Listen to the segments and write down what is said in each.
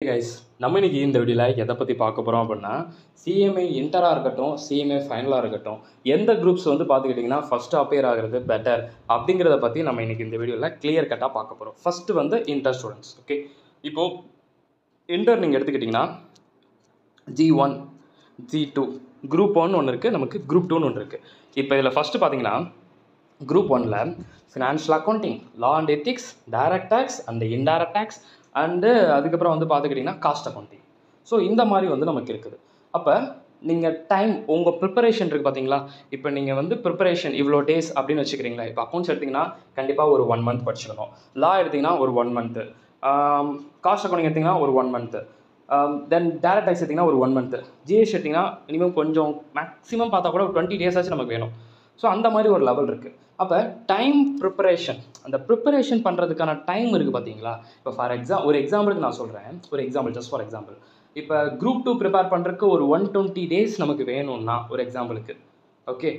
Guys, நம்ம இன்னைக்கு இந்த வீடியோவில் எதை பற்றி பார்க்க போகிறோம் அப்படின்னா, சிஎம்ஏ இன்டராக இருக்கட்டும், சிஎம்ஏ ஃபைனலாக இருக்கட்டும், எந்த குரூப்ஸ் வந்து பார்த்துக்கிட்டிங்கன்னா ஃபஸ்ட்டு அப்பியர் ஆகிறது பெட்டர் அப்படிங்கிறத பற்றி நம்ம இன்னைக்கு இந்த வீடியோவில் கிளியர் கட்டாக பார்க்க போகிறோம். ஃபஸ்ட்டு வந்து இன்டர் ஸ்டூடெண்ட்ஸ். ஓகே, இப்போது இன்டர் நீங்கள் எடுத்துக்கிட்டிங்கன்னா G1, G2, குரூப் 1 ஒன்று இருக்குது, நமக்கு குரூப் 2 ஒன்று இருக்குது. இப்போ இதில் ஃபஸ்ட்டு பார்த்தீங்கன்னா குரூப் 1ல் financial accounting, law and ethics, direct tax and indirect tax and அதுக்கப்புறம் வந்து பார்த்துக்கிட்டிங்கன்னா காஸ்ட் அக்கௌண்டிங். ஸோ இந்த மாதிரி வந்து நமக்கு இருக்குது. அப்போ நீங்கள் டைம் உங்கள் ப்ரிப்பரேஷன் இருக்குது பார்த்தீங்களா. இப்போ நீங்கள் வந்து ப்ரிப்பரேஷன் இவ்வளோ டேஸ் அப்படின்னு வச்சுக்கிறீங்களா. இப்போ அக்கௌண்ட்ஸ் எடுத்திங்கன்னா கண்டிப்பாக ஒரு 1 month படிச்சுக்கணும். லா எடுத்திங்கன்னா ஒரு 1 month, காஸ்ட் அக்கௌண்டிங் எடுத்திங்கன்னா ஒரு 1 month, தென் டைரக்ட் டேக்ஸ் எடுத்திங்கன்னா ஒரு 1 month, ஜிஎஸ் எடுத்திங்கன்னா மினிமம் கொஞ்சம் மேக்ஸிமம் பார்த்தா கூட ஒரு 20 days ஆச்சு நமக்கு வேணும். ஸோ அந்த மாதிரி ஒரு லெவல் இருக்குது. அப்போ டைம் ப்ரிப்பரேஷன், அந்த ப்ரிப்பரேஷன் பண்ணுறதுக்கான டைம் இருக்குது பார்த்தீங்களா. இப்போ ஒரு எக்ஸாம்பிளுக்கு நான் சொல்கிறேன், ஒரு எக்ஸாம்பிள், ஜஸ்ட் ஃபார் எக்ஸாம்பிள். இப்போ குரூப் 2 ப்ரிப்பேர் பண்ணுறதுக்கு ஒரு 120 days நமக்கு வேணும்னா ஒரு எக்ஸாம்பிளுக்கு. ஓகே,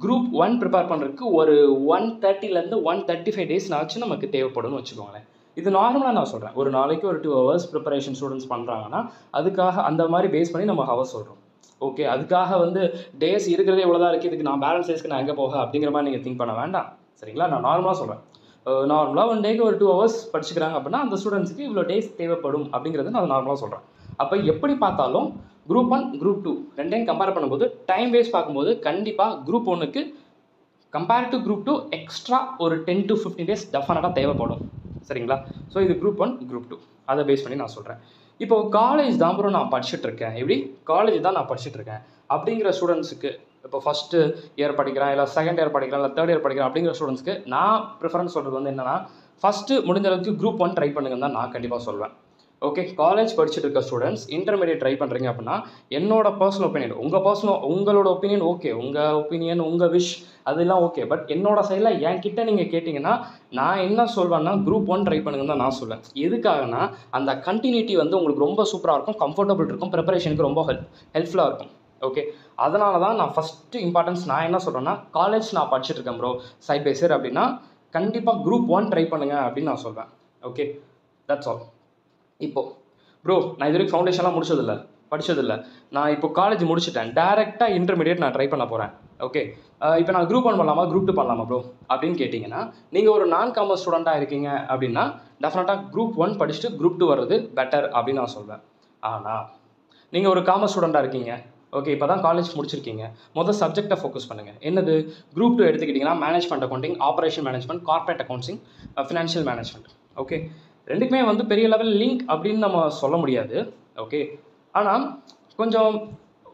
குரூப் 1 ப்ரிப்பேர் பண்ணுறதுக்கு ஒரு 130 135 days ஆச்சு நமக்கு தேவைப்படும்னு வச்சுக்கோங்களேன். இது நார்மலாக நான் சொல்கிறேன். ஒரு நாளைக்கு ஒரு 2 hours ப்ரிப்பரேஷன் ஸ்டூடெண்ட்ஸ் பண்ணுறாங்கன்னா அதுக்காக அந்த மாதிரி பேஸ் பண்ணி நம்ம ஹவர்ஸ் சொல்கிறோம். ஓகே, அதுக்காக வந்து டேஸ் இருக்கிறதே இவ்வளோதான் இருக்குது, இதுக்கு நான் பேலன்ஸ் டேஸ்க்கு நான் எங்கே போக அப்படிங்கிற மாதிரி நீங்கள் திங்க் பண்ண வேண்டாம். சரிங்களா, நான் நார்மலாக சொல்கிறேன். நார்மலாக 1 டேக்கு ஒரு 2 hours படிச்சுக்கிறாங்க அப்படின்னா அந்த ஸ்டூடெண்ட்ஸுக்கு இவ்வளோ டேஸ் தேவைப்படும் அப்படிங்கிறது நான் நார்மலாக சொல்கிறேன். அப்போ எப்படி பார்த்தாலும் குரூப் 1, குரூப் 2 ரெண்டையும் கம்பேர் பண்ணும்போது டைம் வேஸ்ட் பார்க்கும்போது கண்டிப்பாக குரூப் 1க்கு கம்பேர் டு குரூப் 2 எக்ஸ்ட்ரா ஒரு 10 to 15 days டெஃபினட்டாக தேவைப்படும். சரிங்களா, ஸோ இது குரூப் 1, குரூப் 2 அதை பேஸ் பண்ணி நான் சொல்கிறேன். இப்போ காலேஜ் தான் ப்ரோ நான் படிச்சுட்ருக்கேன், எப்படி காலேஜ் தான் நான் படிச்சுட்ருக்கேன் அப்படிங்கிற ஸ்டூடெண்ட்ஸுக்கு, இப்போ ஃபஸ்ட்டு இயர் படிக்கிறேன், இல்லை செகண்ட் இயர் படிக்கிறேன், இல்லை தேர்ட் இயர் படிக்கிறேன் அப்படிங்கிற ஸ்டூடெண்ட்ஸ்க்கு நான் ப்ரிஃபரன்ஸ் சொல்கிறது வந்து என்னென்னா, ஃபஸ்ட்டு முடிஞ்ச அளவுக்கு குரூப் 1 ட்ரை பண்ணுங்கன்னு தான் நான் கண்டிப்பாக சொல்வேன். ஓகே, காலேஜ் படிச்சுட்டு இருக்க ஸ்டூடெண்ட்ஸ் இன்டர்மீடியட் ட்ரை பண்ணுறீங்க அப்படின்னா என்னோட பர்சனல் ஒப்பீனியன், உங்களோட ஒப்பீனியன் ஓகே, உங்கள் ஒப்பீனியன் உங்கள் விஷ் அதெல்லாம் ஓகே. பட் என்னோட சைடில் என்கிட்ட நீங்கள் கேட்டிங்கன்னா நான் என்ன சொல்வேன்னா குரூப் 1 ட்ரை பண்ணுங்கன்னு தான் நான் சொல்வேன். எதுக்காகனா அந்த கண்டினியூட்டி வந்து உங்களுக்கு ரொம்ப சூப்பராக இருக்கும், கம்ஃபர்டபுள் இருக்கும், ப்ரிப்பரேஷனுக்கு ரொம்ப ஹெல்ப்ஃபுல்லாக இருக்கும். ஓகே, அதனால தான் நான் ஃபஸ்ட்டு இம்பார்ட்டன்ஸ் நான் என்ன சொல்கிறேன்னா, காலேஜ் நான் படிச்சுட்டு இருக்கேன் ப்ரோ சைட் பை சைட் அப்படின்னா கண்டிப்பாக குரூப் 1 ட்ரை பண்ணுங்கள் அப்படின்னு நான் சொல்வேன். Okay, that's all. இப்போது ப்ரோ நான் இது வரைக்கும் ஃபவுண்டேஷன்லாம் படித்ததில்லை, நான் இப்போ காலேஜ் முடிச்சுட்டேன், டேரெக்டாக இன்டர்மீடியட் நான் ட்ரை பண்ண போகிறேன். ஓகே, இப்போ நான் குரூப் 1 பண்ணலாமா குரூப் 2 பண்ணலாமா ப்ரோ அப்படின்னு கேட்டிங்கன்னா, நீங்கள் ஒரு நான் காமர்ஸ் ஸ்டூடெண்ட்டாக இருக்கீங்க அப்படின்னா டெஃபினட்டாக குரூப் 1 படிச்சுட்டு குரூப் 2 வர்றது பெட்டர் அப்படின்னு நான் சொல்வேன். ஆனால் நீங்கள் ஒரு காமர்ஸ் ஸ்டூடெண்ட்டாக இருக்கீங்க, ஓகே, இப்போ தான் காலேஜ் முடிச்சிருக்கீங்க, மொதல் சப்ஜெக்டை ஃபோக்கஸ் பண்ணுங்கள். என்னது, குரூப் 2 எடுத்துக்கிட்டிங்கன்னா management accounting, operation management, corporate accounting, financial management. Okay, ரெண்டுக்குமே வந்து பெரிய லெவல் லிங்க் அப்படின்னு நம்ம சொல்ல முடியாது. ஓகே, ஆனால் கொஞ்சம்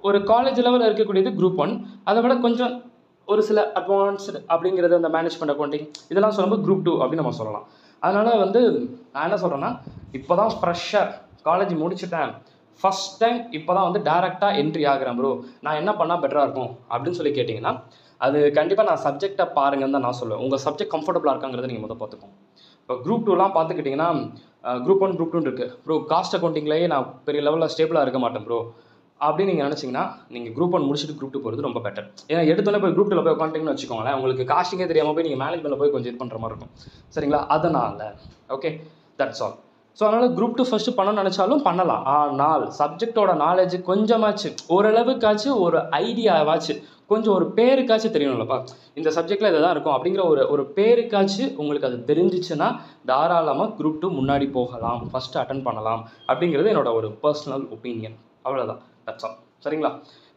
ஒரு காலேஜ் லெவலில் இருக்கக்கூடியது குரூப் 1, அதை விட கொஞ்சம் ஒரு சில அட்வான்ஸ்டு அப்படிங்கிறது அந்த மேனேஜ்மெண்ட் அக்கௌண்டிங் இதெல்லாம் சொல்லும்போது குரூப் 2 அப்படின்னு நம்ம சொல்லலாம். அதனால் வந்து நான் என்ன சொல்கிறேன்னா, இப்போ தான் ஃப்ரெஷ்ஷாக காலேஜ் முடிச்சுட்டேன், ஃபஸ்ட் டைம் இப்போ தான் வந்து டேரெக்டாக என்ட்ரி ஆகிறேன் ப்ரோ, நான் என்ன பண்ணால் பெட்டராக இருக்கும் அப்படின்னு சொல்லி கேட்டிங்கன்னா அது கண்டிப்பாக நான் சப்ஜெக்டை பாருங்கன்னு தான் நான் சொல்லுவேன். உங்கள் சப்ஜெக்ட் கம்ஃபர்டபுளாக இருக்காங்கிறத நீங்கள் முதல் பார்த்துக்கோங்க. இப்போ குரூப் 2லாம் பார்த்துக்கிட்டிங்கன்னா குரூப் 1, குரூப் 2 இருக்குது. ப்ரோ காஸ்ட் அக்கௌண்டிங்லேயே நான் பெரிய லெவலில் ஸ்டேபிளாக இருக்க மாட்டேன் ப்ரோ அப்படின்னு நீங்கள் நினச்சிங்கன்னா நீங்கள் குரூப் 1 முடிச்சுட்டு குரூப் 2 போகிறது ரொம்ப பெட்டர். ஏன்னா எடுத்தோன்னே போய் குரூப் 2ல் போய் உட்காந்துட்டிங்கன்னு வச்சுக்கோங்களேன், உங்களுக்கு காஸ்டிங்கே தெரியாமல் போய் நீங்கள் மேனேஜ்மெண்ட்டில் போய் கொஞ்சம் இது பண்ணுற மாதிரி இருக்கும். சரிங்களா, அதனால் ஓகே, தட்ஸ் ஆல். ஸோ அதனால் குரூப் 2 ஃபஸ்ட்டு பண்ணணும்னு நினச்சாலும் பண்ணலாம். ஆனால் சப்ஜெக்டோட நாலேஜ் கொஞ்சமாச்சு, ஓரளவுக்காச்சு ஒரு ஐடியாவாச்சு, கொஞ்சம் ஒரு பேருக்காச்சும் தெரியணும்லப்பா, இந்த சப்ஜெக்டில் இதை தான் இருக்கும் அப்படிங்கிற ஒரு பேருக்காச்சு உங்களுக்கு அது தெரிஞ்சிச்சுன்னா தாராளமாக குரூப் 2 முன்னாடி போகலாம், ஃபஸ்ட்டு அட்டன் பண்ணலாம் அப்படிங்கிறது என்னோட ஒரு பர்சனல் ஒப்பீனியன். அவ்வளோதான், தட்ஸ் ஆல். சரிங்களா,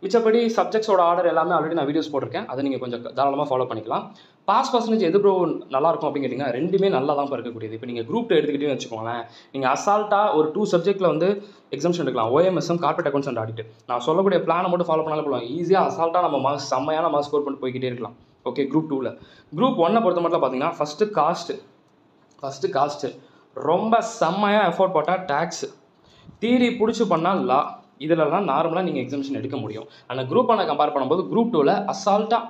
மிச்சப்படி சப்ஜெக்ட்ஸோட ஆர்டர் எல்லாமே ஆல்ரெடி நான் வீடியோஸ் போட்டிருக்கேன், அதை நீங்கள் கொஞ்சம் தாராளமாக ஃபாலோ பண்ணிக்கலாம். பாஸ் பர்சன்டேஜ் எது ப்ரோ நல்லாயிருக்கும் அப்படின்னு கேட்டிங்கன்னா ரெண்டுமே நல்லா தான் இருக்கக்கூடியது. இப்போ நீங்கள் குரூப் 2 எடுத்துக்கிட்டேன்னு வச்சுக்கோங்களேன், நீங்கள் அசால்ட்டாக ஒரு 2 சப்ஜெக்ட்டில் வந்து எக்ஸாம்ஷன் எடுக்கலாம், OMSM, corporate accounts and audit. நான் சொல்லக்கூடிய பிளானை மட்டும் ஃபாலோ பண்ணாலும் போகலாம், ஈஸியாக அசால்ட்டாக நம்ம மார்க்ஸ் செம்மையான மார்க்ஸ் ஸ்கோர் பண்ணிட்டு போய்கிட்டே இருக்கலாம். ஓகே, குரூப் 2ல். குரூப் 1 பொறுத்த மட்டும் பார்த்தீங்கன்னா ஃபஸ்ட்டு காஸ்ட்டு ரொம்ப செம்மையாக எஃபோர்ட் போட்டால் டேக்ஸு, தியரி பிடிச்சி பண்ணால் லா, இதிலலாம் நார்மலாக நீங்கள் எக்ஸாம்ஷன் எடுக்க முடியும். ஆனால் குரூப் 1 கம்பேர் பண்ணும்போது குரூப் 2ல் அசால்ட்டாக,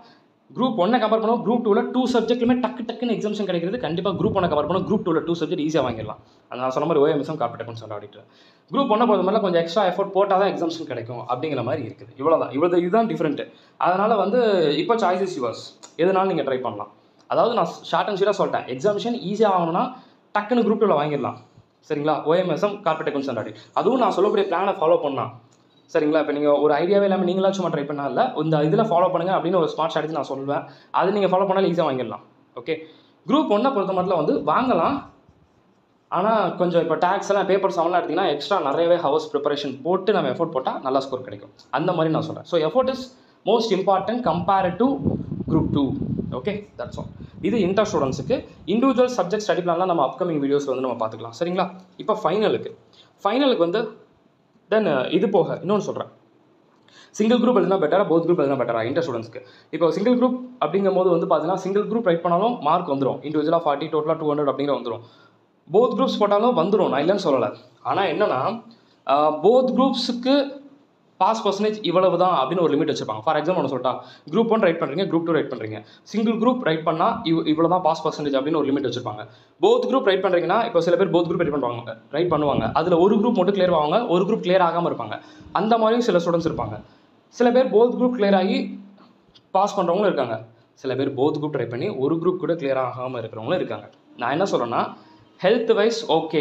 குரூப் 1 கம்பேர் பண்ணும்போது குரூப் 2ல் 2 சப்ஜெக்ட்லுமே டக்குன்னு எக்ஸாம்ஷன் கிடைக்கிறது. கண்டிப்பாக குரூப் 1 கம்பேர் பண்ணும்போது குரூப் 2ல் 2 சப்ஜெக்ட் ஈஸியாக வாங்கிடலாம். அது நான் சொன்ன மாதிரி OMSM, corporate accounts and audit. Group 1 பொறுத்த மாதிரி கொஞ்சம் எக்ஸ்ட்ரா எஃபோர்ட் போட்டால் தான் எக்ஸாம்ஷன் கிடைக்கும் அப்படிங்கிற மாதிரி இருக்குது. இதுதான் டிஃப்ரெண்ட்டு. அதனால் வந்து இப்போ சாய்ஸ் இஸ் யுவர்ஸ், எதுனாலும் நீங்கள் ட்ரை பண்ணலாம். அதாவது நான் ஷார்ட் அண்ட் ஸ்வீட்டாக சொல்லிட்டேன், எக்ஸாமிஷன் ஈஸியாக ஆகணும்னா டக்குன்னு குரூப் 2ல் வாங்கிடலாம். சரிங்களா. OMSM corporate accounts and audit. அதுவும் நான் சொல்லக்கூடிய பிளானை ஃபாலோ பண்ணலாம். சரிங்களா. இப்போ நீங்கள் ஒரு ஐடியாவே இல்லாமல் நீங்களாம் சும்மா ட்ரை பண்ணால் இல்லை, இந்த இதில் ஃபாலோ பண்ணுங்கள் அப்படின்னு ஒரு ஸ்மார்ட் ஸ்ட்ராட்டஜி நான் சொல்லுவேன். அது நீங்கள் ஃபாலோ பண்ணாலும் ஈஸியாக வாங்கிடலாம். ஓகே. குரூப் 1 பொறுத்த மட்டும் வந்து வாங்கலாம். ஆனால் கொஞ்சம் இப்போ டேக்ஸ் எல்லாம் பேப்பர்ஸ் அவங்களாம் எடுத்திங்கன்னா எக்ஸ்ட்ரா நிறையவே ஹவர்ஸ் ப்ரிப்பரேஷன் போட்டு நம்ம எஃபோர்ட் போட்டால் நல்லா ஸ்கோர் கிடைக்கும். அந்த மாதிரி நான் சொல்கிறேன். So effort is most important compared to group 2. Okay, that's all. இது இன்டர் ஸ்டூடெண்ட்ஸுக்கு. இண்டிவிஜுவல் சப்ஜெக்ட் ஸ்டடி பிளான்லாம் நம்ம அப்கமிங் வீடியோஸில் வந்து நம்ம பார்த்துக்கலாம். சரிங்களா. இப்போ ஃபைனலுக்கு வந்து தென் இது போக இன்னொன்று சொல்கிறேன். சிங்கிள் குரூப் எழுதினா பெட்டரா, போத் குரூப் எழுதினா பெட்டரா இன்டர் ஸ்டூடெண்ட்ஸ்க்கு? இப்போ சிங்கிள் குரூப் அப்படிங்கும் போது வந்து பார்த்தீங்கன்னா சிங்கிள் குரூப் ரைட் பண்ணாலும் மார்க் வந்துடும். இண்டிவிஜுவலாக 40, டோட்டலாக 200 அப்படிங்கிற வந்துடும். போத் குரூப்ஸ் போட்டாலும் வந்துடும், நான் இல்லைன்னு சொல்லலை. ஆனால் என்னென்னா போத் குரூப்ஸுக்கு பாஸ் பர்சன்டேஜ் இவ்வளவு தான் அப்படின்னு ஒரு லிமிட் வச்சுருப்பாங்க. ஃபார் எக்ஸாம்பிள் ஒன்று சொல்லிட்டா, குரூப் 1 ரைட் பண்ணுறீங்க, குரூப் 2 ரைட் பண்ணுறீங்க. சிங்கிள் குரூப் ரைட் பண்ணால் இவ்வளோ தான் பாஸ் பர்சன்டேஜ் அப்படின்னு ஒரு லிமிட் வச்சுருப்பாங்க. போத் குரூப் ரைட் பண்ணுறீங்கன்னா இப்போ சில பேர் போத் குரூப் ரைட் பண்ணுவாங்க. அதில் ஒரு குரூப் மட்டும் கிளியர் ஆவாங்க, ஒரு குரூப் கிளியர் ஆகாமல் இருப்பாங்க. அந்த மாதிரியும் சில ஸ்டூடெண்ட்ஸ் இருப்பாங்க. சில பேர் போத் குரூப் கிளியர் ஆகி பாஸ் பண்ணுறவங்களும் இருக்காங்க. சில பேர் போத் குரூப் ட்ரை பண்ணி ஒரு குரூப் கூட கிளியர் ஆகாமல் இருக்கிறவங்களும் இருக்காங்க. நான் என்ன சொல்கிறேன்னா, ஹெல்த் வைஸ் ஓகே,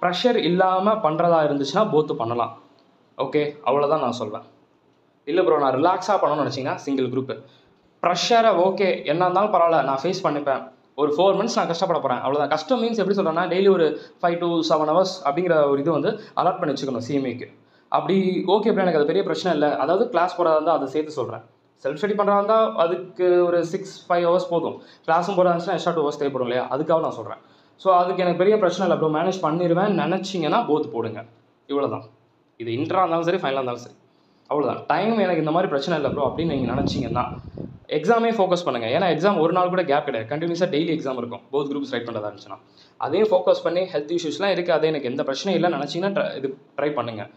ப்ரெஷர் இல்லாமல் பண்ணுறதா இருந்துச்சுன்னா போத்து பண்ணலாம். ஓகே, அவ்வளோதான் நான் சொல்வேன். இல்லை ப்ரோ நான் ரிலாக்ஸாக பண்ணணும்னு நினச்சிங்கன்னா சிங்கிள் குரூப்பு. ப்ரெஷரை ஓகே என்ன இருந்தாலும் பரவாயில்ல, நான் ஃபேஸ் பண்ணிப்பேன், ஒரு 4 months நான் கஷ்டப்பட போகிறேன், அவ்வளோதான். கஷ்டம் மீன்ஸ் எப்படி சொல்கிறேன்னா, டெய்லி ஒரு 5 to 7 hours அப்படிங்கிற ஒரு இது வந்து அலாட் பண்ணி வச்சுக்கணும் சிஎம்ஏக்கு. அப்படி ஓகே அப்படி எனக்கு அது பெரிய பிரச்சனை இல்லை. அதாவது கிளாஸ் போகிறதா இருந்தால் அதை சேர்த்து சொல்கிறேன். செல்ஃப் ஸ்டடி பண்ணுறதா இருந்தால் அதுக்கு ஒரு 6-5 hours போதும். கிளாஸும் போகிறதா இருந்துச்சுன்னா எக்ஸ்ட்ரா 2 hours தேவைப்படும் இல்லையா, அதுக்காக நான் சொல்கிறேன். ஸோ அதுக்கு எனக்கு பெரிய பிரச்சனை இல்லை ப்ரோ, மேனேஜ் பண்ணிடுவேன் நினச்சிங்கன்னா போத் போடுங்க. இவ்வளோ தான். இது இன்டராக இருந்தாலும் சரி, ஃபைனலாக இருந்தாலும் சரி, அவ்வளோதான். டைம் எனக்கு இந்த மாதிரி பிரச்சனை இல்லை ப்ரோ அப்படின்னு நீங்கள் நினச்சிங்கன்னா எக்ஸாமே ஃபோக்கஸ் பண்ணுங்கள். ஏன்னா எக்ஸாம் ஒரு நாள் கூட கேப் கிடையாது, கண்டினியூஸாக டெய்லி எக்ஸாம் இருக்கும். போத் குரூப்ஸ் ரைட் பண்ணுறதா இருந்துச்சுன்னா அதையும் ஃபோக்கஸ் பண்ணி ஹெல்த் இஷ்யூஸ்லாம் இருக்குது, அது எனக்கு எந்த பிரச்சனையும் இல்லை நினச்சிங்கன்னா இது ட்ரை பண்ணுங்கள்.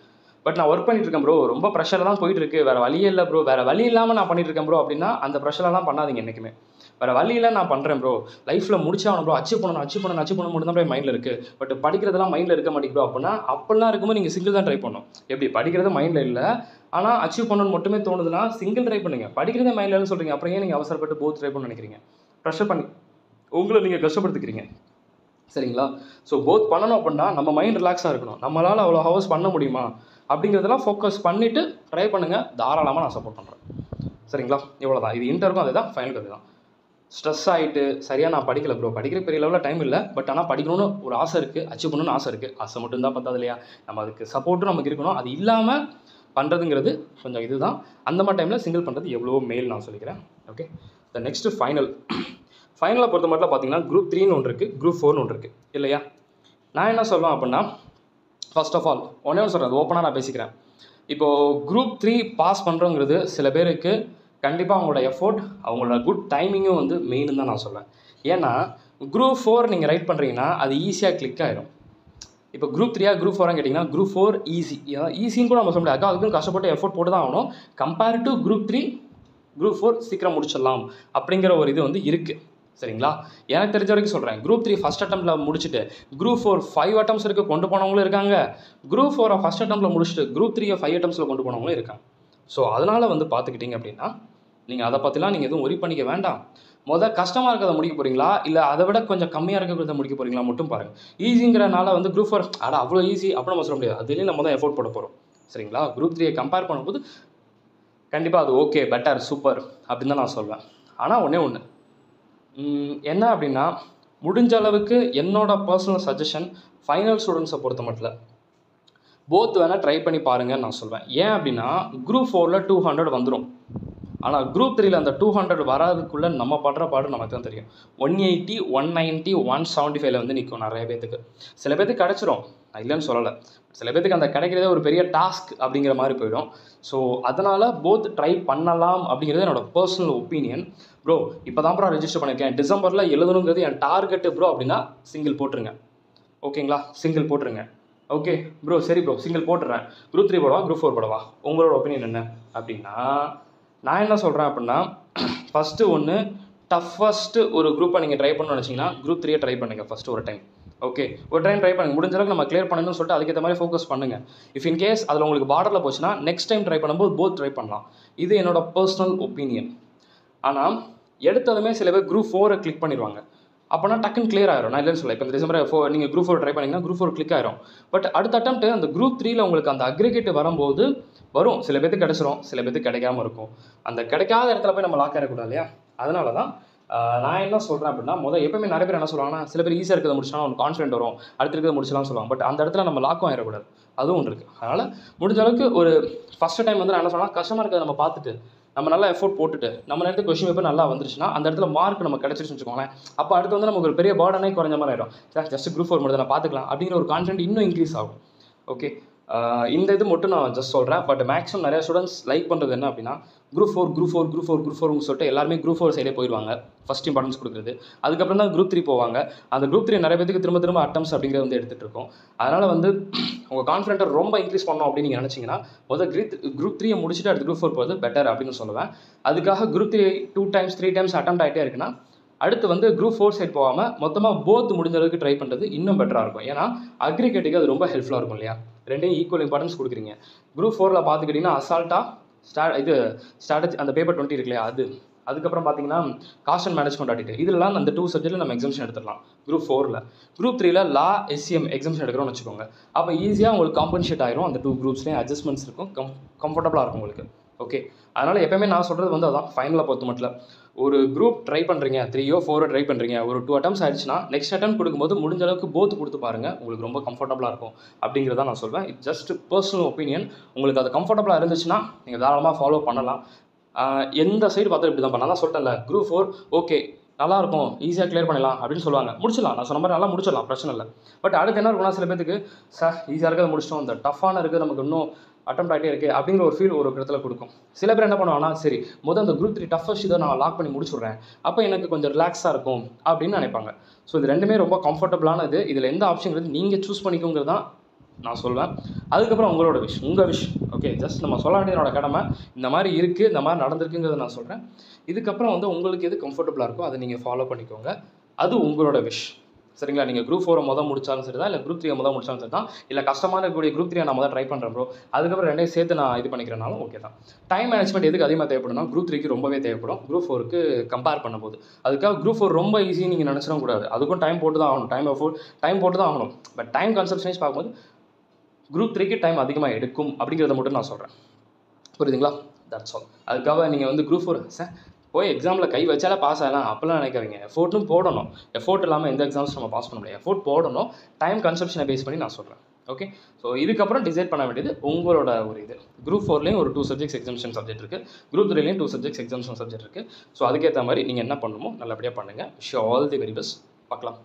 பட் நான் ஒர்க் பண்ணிட்டு இருக்கேன் ப்ரோ, ரொம்ப ப்ரெஷர் தான் போயிட்டு இருக்கு, வேறு வழியே இல்லை ப்ரோ, வேறு வழி இல்லாமல் நான் பண்ணிட்டு இருக்கேன் ப்ரோ அப்படின்னா அந்த ப்ரெஷர்லாம் பண்ணாதீங்க என்றைக்குமே. வேறு வழியில் நான் பண்ணுறேன் ப்ரோ, லைஃப்பில் முடிச்சாகணும் ப்ரோ, அச்சீவ் பண்ணணும் மட்டும் தான் ப்ரோ மைண்டில் இருக்குது, பட் படிக்கிறதெல்லாம் மைண்டில் இருக்க மாட்டேங்குது ப்ரோ அப்படின்னா அப்படிலாம் இருக்கும்போது நீங்கள் சிங்கிள் தான் ட்ரை பண்ணணும். எப்படி படிக்கிறது மைண்டில் இல்லை ஆனால் அச்சீவ் பண்ணணும்னு மட்டுமே தோணுதுன்னா சிங்கிள் ட்ரை பண்ணுங்கள். படிக்கிறதே மைண்டில் இல்லைன்னு சொல்கிறீங்க, அப்புறம் ஏன் நீங்கள் அவசரப்பட்டு போத் ட்ரை பண்ண நினைக்கிறீங்க? ப்ரெஷர் பண்ணி உங்களை நீங்கள் கஷ்டப்படுத்திக்கிறீங்க. சரிங்களா. ஸோ போத் பண்ணணும் அப்படின்னா நம்ம மைண்ட் ரிலாக்ஸாக இருக்கணும். நம்மளால் அவ்வளோ ஹவர்ஸ் பண்ண முடியுமா அப்படிங்கிறதெல்லாம் ஃபோக்கஸ் பண்ணிவிட்டு ட்ரை பண்ணுங்கள். தாராளமாக நான் சப்போர்ட் பண்ணுறேன். சரிங்களா. இவ்வளோ தான். இது இன்டருக்கும் அதே தான், ஃபைனலுக்கு அதே தான். ஸ்ட்ரெஸ் ஆகிட்டு சரியாக நான் படிக்கல ப்ரோ, படிக்கிற பெரிய லெவலில் டைம் இல்லை, பட் ஆனால் படிக்கணும்னு ஒரு ஆசை இருக்குது, அச்சீவ் பண்ணணும்னு ஆசை இருக்குது. ஆசை மட்டும் தான் பத்தாது இல்லையா, நம்ம அதுக்கு சப்போர்ட்டும் நமக்கு இருக்கணும். அது இல்லாமல் பண்ணுறதுங்கிறது கொஞ்சம் இதுதான். அந்த மாதிரி டைமில் சிங்கிள் பண்ணுறது எவ்வளோ மேல் நான் சொல்லிக்கிறேன். ஓகே. த நெக்ஸ்ட்டு ஃபைனலை பொறுத்த மட்டும் பார்த்தீங்கன்னா குரூப் 3ன்னு ஒன்று இருக்குது, குரூப் 4ன்னு ஒன்று இருக்குது இல்லையா. நான் என்ன சொல்லுவேன் அப்படின்னா, ஃபர்ஸ்ட் ஆஃப் ஆல் ஒன்றே ஒன்று சொல்கிறேன், ஓப்பனாக நான் பேசிக்கிறேன். இப்போது குரூப் 3 பாஸ் பண்ணுறோங்கிறது சில பேருக்கு கண்டிப்பாக அவங்களோட எஃபோர்ட், அவங்களோட குட் டைமிங்கும் வந்து மெயின்னு தான் நான் சொல்வேன். ஏன்னா குரூப் 4 நீங்கள் ரைட் பண்ணுறீங்கன்னா அது ஈஸியாக கிளிக் ஆகிடும். இப்போ குரூப் 3 குரூப் 4 கேட்டிங்கன்னா குரூப் 4 ஈஸின்னு கூட நம்ம சொல்ல முடியாது, அதுக்கும் கஷ்டப்பட்டு எஃபோர்ட் போட்டு தான் ஆகணும். கம்பேர் டு குரூப் 3, குரூப் 4 சீக்கிரம் முடிச்சிடலாம் அப்படிங்கிற ஒரு இது வந்து இருக்குது. சரிங்களா. எனக்கு தெரிஞ்ச வரைக்கும் சொல்கிறேன், குரூப் 3 ஃபஸ்ட் அட்டம்ப்டில் முடிச்சுட்டு குரூப் 4 5 attempts இருக்குது கொண்டு போனவங்களும் இருக்காங்க. குரூப் 4 ஃபஸ்ட் அட்டம்ப்டில் முடிச்சுட்டு குரூப் 3 5 attemptsல கொண்டு போனவங்களும் இருக்காங்க. ஸோ அதனால் வந்து பார்த்துக்கிட்டிங்க அப்படின்னா நீங்கள் அதை பற்றிலாம் நீங்கள் எதுவும் ஒரி பண்ணிக்க வேண்டாம். கஷ்டமாக இருக்கிறத முடிக்க போகிறீங்களா, இல்லை அதை விட கொஞ்சம் கம்மியாக இருக்கிறத முடிக்க போகிறீங்களா மட்டும் பாருங்கள். ஈஸிங்கிறனால வந்து குரூப் 4 அவ்வளோ ஈஸி அப்படின்னு நம்ம சொல்ல முடியாது, அதுலேயும் நம்ம தான் எஃபோர்ட் போட போகிறோம். சரிங்களா. குரூப் 3 கம்பேர் பண்ணும்போது கண்டிப்பாக அது ஓகே, பெட்டர், சூப்பர் அப்படின்னு தான் நான் சொல்வேன். ஆனால் ஒன்று என்ன அப்படின்னா, முடிஞ்ச அளவுக்கு என்னோட பர்சனல் சஜஷன் ஃபைனல் ஸ்டூடெண்ட்ஸை பொறுத்த மட்டும் போத் வேணால் ட்ரை பண்ணி பாருங்கன்னு நான் சொல்வேன். ஏன் அப்படின்னா குரூப் 4ல் 200 வந்துடும், ஆனால் குரூப் 3ல் அந்த 200 வராதுக்குள்ளே நம்ம படுற பாடு நமக்கு தான் தெரியும். 180, 190, 175 வந்து நிற்கும் நிறைய பேத்துக்கு. சில பேத்துக்கு கிடச்சிரும், நான் இல்லைன்னு சொல்லலை. சில பேத்துக்கு அந்த கிடைக்கிறதே ஒரு பெரிய டாஸ்க் அப்படிங்கிற மாதிரி போயிடும். ஸோ அதனால் போத் ட்ரை பண்ணலாம் அப்படிங்கிறது என்னோட பர்சனல் ஒப்பீனியன். ப்ரோ இப்போ தான் ப்ரோ ரெஜிஸ்டர் பண்ணியிருக்கேன், டிசம்பரில் எழுதணுங்கிறது என் டார்கெட்டு ப்ரோ அப்படின்னா சிங்கிள் போட்டுருங்க. ஓகேங்களா, சிங்கிள் போட்டுருங்க. ஓகே ப்ரோ, சரி ப்ரோ சிங்கிள் போட்டுறேன், குரூப் 3 போடவா குரூப் 4 போடவா, உங்களோட ஒப்பீனியன் என்ன அப்படின்னா, நான் என்ன சொல்கிறேன் அப்படின்னா, ஃபஸ்ட்டு ஒன்று டஃபஸ்ட்டு ஒரு குரூப்பை நீங்கள் ட்ரை பண்ணணும்னு நினச்சிங்கன்னா குரூப் 3 ட்ரை பண்ணுங்கள் ஃபஸ்ட்டு ஒரு டைம். ஓகே, ஒரு டைம் ட்ரை பண்ணுங்கள், முடிஞ்ச அளவுக்கு நம்ம கிளியர் பண்ணணும்னு சொல்லிட்டு அதுக்கேற்ற மாதிரி ஃபோக்கஸ் பண்ணுங்கள். இஃப் இன் கேஸ் அதில் உங்களுக்கு பார்டரில் போச்சுன்னா நெக்ஸ்ட் டைம் ட்ரை பண்ணும்போது போத் ட்ரை பண்ணலாம். இது என்னோட பர்சனல் ஒப்பீனியன். ஆனால் எடுத்ததுமே சில பேர் குரூப் 4 கிளிக் பண்ணிடுவாங்க. அப்போனா டக்குன்னு கிளியர் ஆயிரும். நான் இல்லைன்னு சொல்ல. இப்போ இந்த டிசம்பர் நீங்கள் குரூப் 4 ட்ரை பண்ணிங்கன்னா குரூப் 4 கிளிக் ஆயிரும். பட் அடுத்த அட்டெம்ப்ட் அந்த குரூப் 3ல உங்களுக்கு அந்த அக்ரிகேட் வரும்போது வரும். சில பேருக்கு கிடைச்சிரும், சில பேருக்கு கிடைக்காம இருக்கும். அந்த கிடைக்காத இடத்துல போய் நம்ம லாக் ஆகிடக்கூடாது இல்லையா? அதனால தான் நான் என்ன சொல்கிறேன் அப்படின்னா, எப்பவுமே நிறைய பேர் என்ன சொல்லுவாங்கன்னா, சில பேர் ஈஸியாக இருக்கிறத முடிச்சுனா அவனுக்கு கான்ஃபிடென்ட் வரும், அடுத்து இருக்கிறத முடிச்சலாம்னு சொல்லுவாங்க. பட் அந்த இடத்துல நம்ம லாக்கும் ஆகிடக்கூடாது. அதுவும் ஒன்று இருக்குது. அதனால் முடிஞ்ச அளவுக்கு ஒரு ஃபஸ்ட்டு டைம் வந்து நான் என்ன சொன்னால், கஷ்டமாக இருக்கிறத நம்ம பார்த்துட்டு நம்ம நல்லா எஃபோர்ட் போட்டுட்டு நம்ம நேரத்துக்கு கொஸ்டின் பேப்பர் நல்லா வந்துருச்சுன்னா அந்த இடத்துல மார்க் நம்ம கிடச்சிருச்சுன்னு வச்சுக்கோங்களேன். அப்போ அடுத்து வந்து நமக்கு ஒரு பெரிய பேர்டனே குறைஞ்ச மாதிரி ஆயிடும். சார் ஜஸ்ட் குரூப் 4 மட்டும் நான் பார்த்துக்கலாம் அப்படிங்கிற ஒரு கான்ஃபிடென்ட் இன்னும் இன்க்ரீஸ் ஆகும். ஓகே, இந்த இது மட்டும் நான் ஜஸ்ட் சொல்கிறேன். பட் மேக்ஸிமம் நிறைய ஸ்டூடெண்ட்ஸ் லைக் பண்ணுறது என்ன அப்படின்னா, குரூப் 4 சொல்லிட்டு எல்லாருமே குரூப் 4 சைடே போயிடுவாங்க. ஃபஸ்ட் இம்பார்ட்டன்ஸ் கொடுக்குறது. அதுக்கப்புறம் தான் குரூப் 3 போவாங்க. அந்த குரூப் 3 நிறைய பேருக்கு திரும்ப அட்டம்ஸ் அப்படிங்கிறத வந்து எடுத்துகிட்டு இருக்கோம். அதனால் வந்து உங்கள் கான்ஃபிடென்ட்டை ரொம்ப இன்க்ரீஸ் பண்ணணும் அப்படின்னு நீங்கள் நினச்சிங்கன்னா குரூப் 3 முடிச்சுட்டு அடுத்து குரூப் 4 போகிறது பெட்டர் அப்படின்னு சொல்லுவேன். அதுக்காக குரூப் 3 2 times 3 times அட்டெம்ப்ட் ஆகிட்டே இருக்குன்னா அடுத்து வந்து குரூப் 4 சைட் போகாமல் மொத்தமாக போத் முடிஞ்ச அளவுக்கு ட்ரை பண்ணுறது இன்னும் பெட்டராக இருக்கும். ஏன்னா அக்ரிகேட்டுக்கு அது ரொம்ப ஹெல்ப்ஃபுல்லாக இருக்கும் இல்லையா? ரெண்டையும் ஈக்குவல் இம்பார்ட்டன்ஸ் கொடுக்குறீங்க. குரூப் 4ல் பார்த்துக்கிட்டிங்கன்னா அசால்ட்டாக ஸ்ட்ராட்டஜி அந்த பேப்பர் 20 இருக்கு இல்லையா, அதுக்கப்புறம் பார்த்தீங்கன்னா காஸ்ட் அண்ட் மேனேஜ்மெண்ட் ஆடிட், இதெல்லாம் அந்த 2 சப்ஜெக்ட்டில் நம்ம எக்ஸாம்ஷன் எடுத்துடலாம் குரூப் 4ல். குரூப் 3ல் லா SCM எக்ஸாம்ஷன் எடுக்கிறோம்னு வச்சுக்கோங்க. அப்போ ஈஸியாக உங்களுக்கு காம்பன்சேட் ஆயிரும். அந்த 2 குரூப்ஸ்லேயும் அட்ஜஸ்ட்மெண்ட்ஸ் இருக்கும், கம்ஃபர்டபுளாக இருக்கும் உங்களுக்கு. ஓகே, அதனால் எப்போயுமே நான் சொல்கிறது வந்து அதான், ஃபைனலாக பொறுத்த மட்டும் ஒரு குரூப் ட்ரை பண்ணுறீங்க, 3 or 4 ட்ரை பண்ணுறீங்க, ஒரு 2 attempts ஆயிடுச்சுன்னா நெக்ஸ்ட் அட்டெம்ப்ட் கொடுக்கும்போது முடிஞ்ச அளவுக்கு போத் கொடுத்து பாருங்கள். உங்களுக்கு ரொம்ப கம்ஃபர்டபுளாக இருக்கும் அப்படிங்கிறத நான் சொல்வேன். It just personal opinion. உங்களுக்கு அது கம்ஃபர்டபுளாக இருந்துச்சுன்னா நீங்கள் தாராளமாக ஃபாலோ பண்ணலாம். எந்த சைடு பார்த்தா இப்படி தான் நான் சொல்லிட்டேன்ல, குரூப் 4 ஓகே நல்லாயிருக்கும், ஈஸியாக கிளியர் பண்ணிடலாம் அப்படின்னு சொல்லுவாங்க. முடிச்சிடலாம், நான் சொன்ன மாதிரி நல்லா முடிச்சிடலாம், பிரச்சனை இல்லை. பட் அடுத்து என்ன இருக்குன்னா, சில பேருக்கு சார் ஈஸியாக இருக்கிறத முடிச்சிட்டோம், இந்த டஃப்பான இருக்குது நமக்கு இன்னும் அட்டெம்ப்ட் ஆகிட்டே இருக்குது அப்படிங்கிற ஒரு ஃபீல் ஒரு இடத்துல கொடுக்கும். சில பேர் என்ன பண்ணுவாங்கன்னா, சரி அந்த குரூப் 3 டஃபஸ்ட் இதை நான் லாக் பண்ணி முடிச்சுட்றேன், அப்போ எனக்கு கொஞ்சம் ரிலாக்ஸாக இருக்கும் அப்படின்னு நினைப்பாங்க. ஸோ இது ரெண்டுமே ரொம்ப கம்ஃபர்டபுளானது. இதில் எந்த ஆப்ஷன்ங்கிறது நீங்கள் சூஸ் பண்ணிக்கோங்கிறது தான் நான் சொல்வேன். அதுக்கப்புறம் உங்களோட உங்கள் விஷ். ஓகே, ஜஸ்ட் நம்ம சொல்ல வேண்டியதோட கடமை இந்த மாதிரி இருக்குது, இந்த மாதிரி நடந்திருக்குங்கிறத நான் சொல்கிறேன். இதுக்கப்புறம் வந்து உங்களுக்கு எது கம்ஃபர்டபுளாக இருக்கோ அதை நீங்கள் ஃபாலோ பண்ணிக்கோங்க. அது உங்களோட விஷ். சரிங்களா? நீங்கள் குரூப் 4 முடிச்சாலும் சரி தான், இல்லை குரூப் 3 முடிச்சாலும் சரி தான், இல்லை கஷ்டமான இருக்கக்கூடிய குரூப் 3 நான் ட்ரை பண்ணுறேன் ப்ரோ, அதுக்கப்புறம் ரெண்டையும் சேர்த்து நான் இது பண்ணிக்கிறனாலும் ஓகே தான். டைம் மேனேஜ்மெண்ட் எதுக்கு அதிகமாக தேவைப்படும்னா, குரூப் 3க்கு ரொம்பவே தேவைப்படும் குரூப் 4க்கு கம்பேர் பண்ணும்போது. அதுக்காக குரூப் 4 ரொம்ப ஈஸி நீங்கள் நினச்சிடவும் கூடாது. அதுக்கும் டைம் போட்டு தான் ஆகணும், டைம் போட்டு தான் ஆகணும். பட் டைம் கன்சப்ஷனைஸ் பார்க்கும்போது குரூப் 3க்கு டைம் அதிகமாக எடுக்கும் அப்படிங்கிறத மட்டும் நான் சொல்கிறேன். புரியுதுங்களா? That's all. அதுக்காக நீங்கள் வந்து குரூப் 4 சார் போய் எக்ஸாமில் கை வச்சாலே பாஸ் ஆகலாம் அப்படிலாம் நினைக்காதீங்க. எஃபோர்ட்டும் போடணும். எஃபோர்ட் இல்லாமல் எந்த எக்ஸாம்ஸ் நம்ம பாஸ் பண்ண முடியாது. எஃபோர்ட் போடணும். டைம் கன்சப்ஷனை பேஸ் பண்ணி நான் சொல்கிறேன். ஓகே, ஸோ இதுக்கப்புறம் டிசைட் பண்ண வேண்டியது உங்களோட ஒரு இது. குரூப் 4லேயும் ஒரு 2 சப்ஜெக்ட்ஸ் எக்ஸாம்ஷன் சப்ஜெக்ட் இருக்குது, குரூப் 3லேயும் 2 சப்ஜெக்ட்ஸ் எக்ஸாம்ஷன் சப்ஜெக்ட் இருக்குது. ஸோ அதுக்கேற்ற மாதிரி நீங்கள் என்ன பண்ணணுமோ நல்லபடியாக பண்ணுங்கள். Wish all the very best. பார்க்கலாம்.